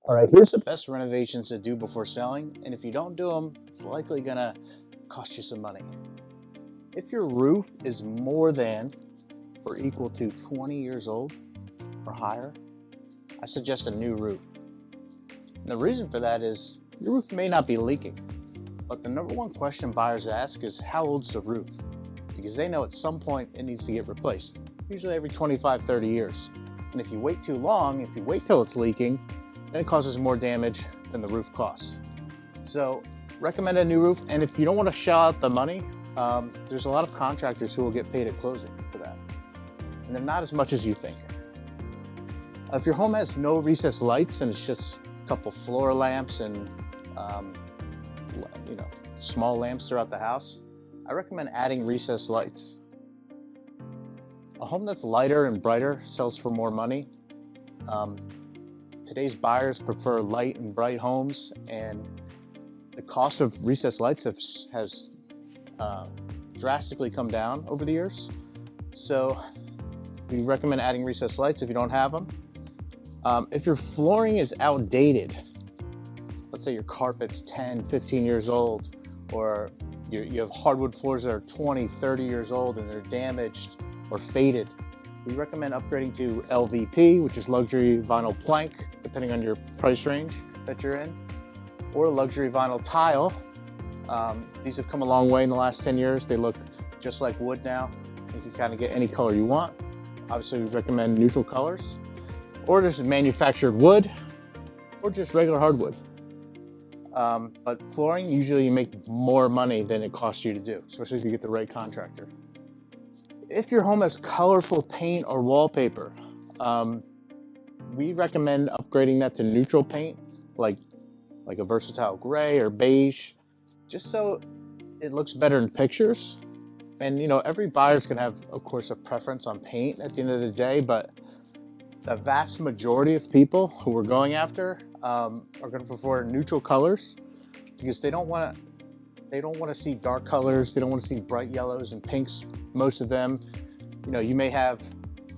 All right, here's the best renovations to do before selling, and if you don't do them, it's likely gonna cost you some money. If your roof is more than or equal to 20 years old or higher, I suggest a new roof. And the reason for that is your roof may not be leaking, but the number one question buyers ask is how old's the roof? Because they know at some point it needs to get replaced, usually every 25, 30 years. And if you wait too long, if you wait till it's leaking, then it causes more damage than the roof costs. So recommend a new roof, and if you don't want to shell out the money, there's a lot of contractors who will get paid at closing for that. And they're not as much as you think. If your home has no recessed lights and it's just a couple floor lamps and small lamps throughout the house, I recommend adding recessed lights. A home that's lighter and brighter sells for more money. Today's buyers prefer light and bright homes, and the cost of recessed lights has drastically come down over the years. So we recommend adding recessed lights if you don't have them. If your flooring is outdated, let's say your carpet's 10, 15 years old, or you have hardwood floors that are 20, 30 years old and they're damaged or faded, we recommend upgrading to LVP, which is luxury vinyl plank, depending on your price range that you're in, or luxury vinyl tile. These have come a long way in the last 10 years. They look just like wood now. You can kind of get any color you want. Obviously, we recommend neutral colors, or just manufactured wood, or just regular hardwood. But flooring, usually you make more money than it costs you to do, especially if you get the right contractor. If your home has colorful paint or wallpaper, we recommend upgrading that to neutral paint, like a versatile gray or beige, just so it looks better in pictures. And every buyer's gonna have, of course, a preference on paint at the end of the day, but the vast majority of people who we're going after are gonna prefer neutral colors, because they don't want to see dark colors. They don't want to see bright yellows and pinks. Most of them, you may have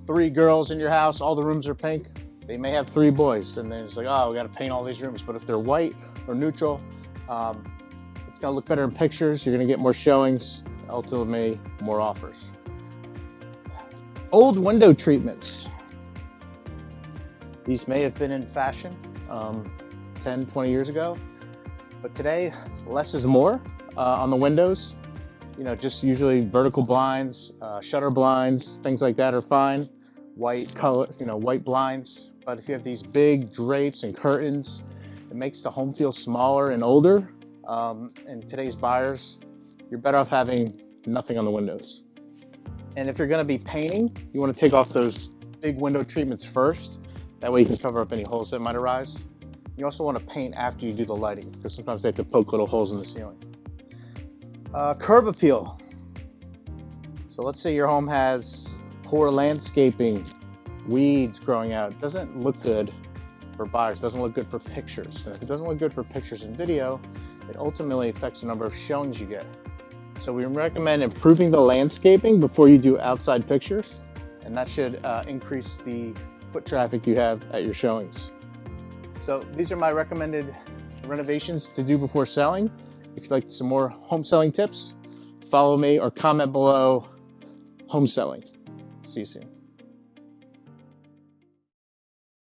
3 girls in your house, all the rooms are pink. They may have 3 boys, and then it's like, oh, we got to paint all these rooms. But if they're white or neutral, it's going to look better in pictures. You're going to get more showings, ultimately more offers. Old window treatments. These may have been in fashion 10, 20 years ago, but today less is more on the windows. Just usually vertical blinds, shutter blinds, things like that are fine. White color, white blinds. But if you have these big drapes and curtains, it makes the home feel smaller and older. And today's buyers, you're better off having nothing on the windows. And if you're going to be painting, you want to take off those big window treatments first. That way you can cover up any holes that might arise. You also want to paint after you do the lighting, because sometimes they have to poke little holes in the ceiling. Curb appeal. So let's say your home has poor landscaping, weeds growing out. It doesn't look good for buyers, doesn't look good for pictures. And if it doesn't look good for pictures and video, it ultimately affects the number of showings you get. So we recommend improving the landscaping before you do outside pictures, and that should increase the foot traffic you have at your showings. So these are my recommended renovations to do before selling. If you'd like some more home selling tips, follow me or comment below home selling. See you soon.